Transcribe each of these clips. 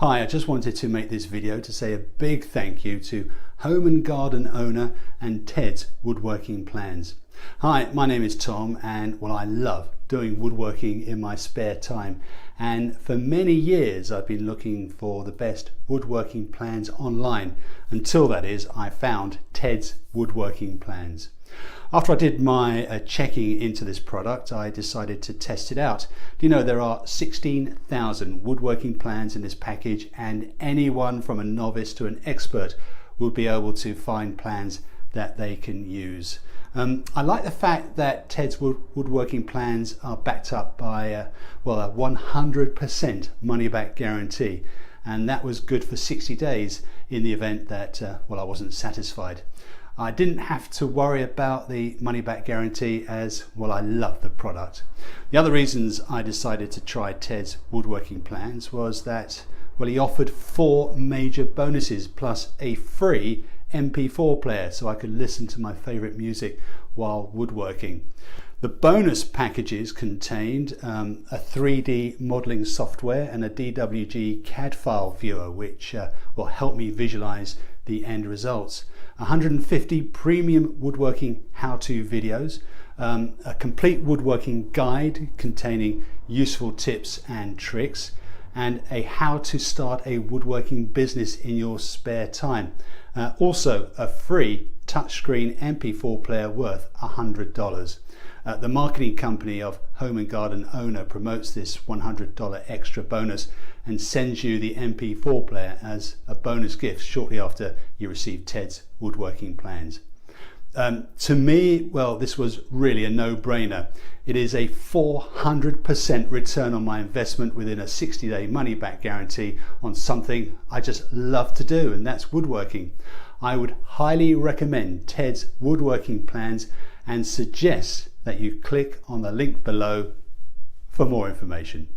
Hi, I just wanted to make this video to say a big thank you to home and garden owner and Ted's Woodworking Plans. Hi, my name is Tom and I love doing woodworking in my spare time, and for many years I've been looking for the best woodworking plans online until that is I found Ted's Woodworking Plans. After I did my checking into this product, I decided to test it out. Do you know there are 16,000 woodworking plans in this package, and anyone from a novice to an expert will be able to find plans that they can use. I like the fact that Ted's Woodworking Plans are backed up by a 100% money back guarantee, and that was good for 60 days in the event that I wasn't satisfied. I didn't have to worry about the money back guarantee as I love the product. The other reasons I decided to try Ted's Woodworking Plans was that he offered 4 major bonuses plus a free MP4 player so I could listen to my favorite music while woodworking. The bonus packages contained a 3D modeling software and a DWG CAD file viewer, which will help me visualize the end results. 150 premium woodworking how-to videos, a complete woodworking guide containing useful tips and tricks, and a how to start a woodworking business in your spare time. Also a free touchscreen MP4 player worth $100. The marketing company of Home and Garden Owner promotes this $100 extra bonus and sends you the MP4 player as a bonus gift shortly after you receive Ted's Woodworking Plans. To me, this was really a no-brainer. It is a 400% return on my investment within a 60-day money-back guarantee on something I just love to do, and that's woodworking. I would highly recommend Ted's Woodworking Plans and suggest that you click on the link below for more information.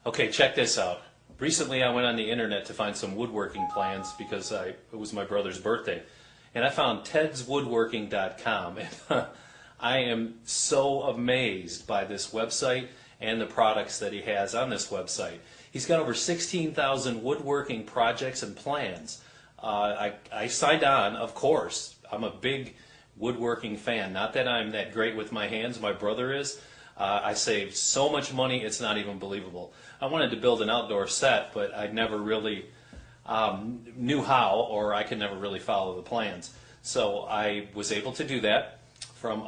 Okay, check this out. Recently I went on the internet to find some woodworking plans because it was my brother's birthday. And I found tedswoodworking.com. And I am so amazed by this website and the products that he has on this website. He's got over 16,000 woodworking projects and plans. I signed on, of course. I'm a big woodworking fan. Not that I'm that great with my hands, my brother is. I saved so much money, it's not even believable. I wanted to build an outdoor set, but I never really knew how, or I could never really follow the plans. So I was able to do that from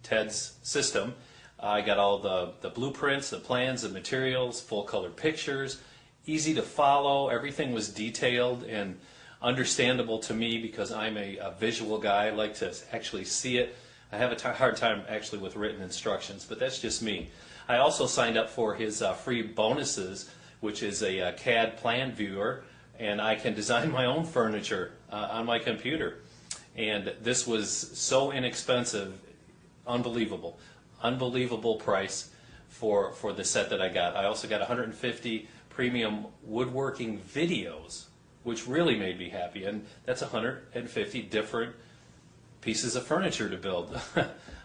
Ted's system. I got all the blueprints, the plans, the materials, full color pictures, easy to follow. Everything was detailed and understandable to me because I'm a visual guy. I like to actually see it. I have a hard time actually with written instructions, but that's just me. I also signed up for his free bonuses, which is a CAD plan viewer, and I can design my own furniture on my computer. And this was so inexpensive, unbelievable. Unbelievable price for the set that I got. I also got 150 premium woodworking videos, which really made me happy, and that's 150 different pieces of furniture to build.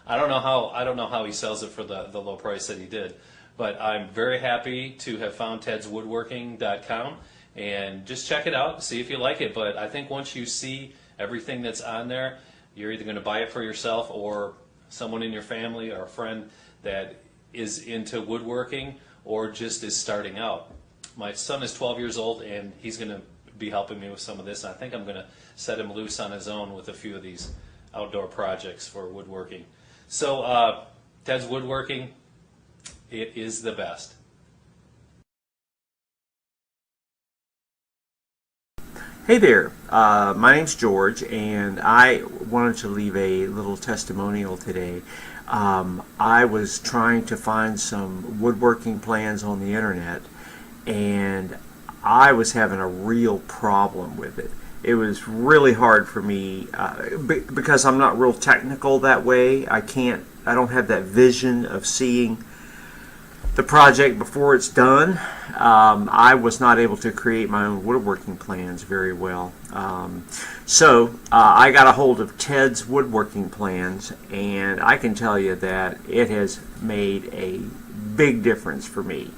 I don't know how he sells it for the low price that he did, but I'm very happy to have found tedswoodworking.com, and just check it out, see if you like it. But I think once you see everything that's on there, you're either going to buy it for yourself or someone in your family or a friend that is into woodworking or just is starting out. My son is 12 years old and he's going to be helping me with some of this. I think I'm going to set him loose on his own with a few of these outdoor projects for woodworking. So Ted's Woodworking, it is the best. Hey there, my name's George, and I wanted to leave a little testimonial today. I was trying to find some woodworking plans on the internet, and I was having a real problem with it. It was really hard for me because I'm not real technical that way. I don't have that vision of seeing the project before it's done. I was not able to create my own woodworking plans very well. So I got a hold of Ted's woodworking plans, and I can tell you that it has made a big difference for me.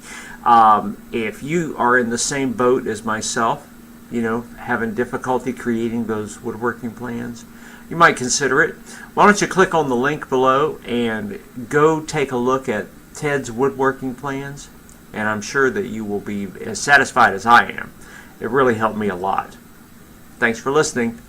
If you are in the same boat as myself, having difficulty creating those woodworking plans, you might consider it. Why don't you click on the link below and go take a look at Ted's woodworking plans, and I'm sure that you will be as satisfied as I am. It really helped me a lot. Thanks for listening.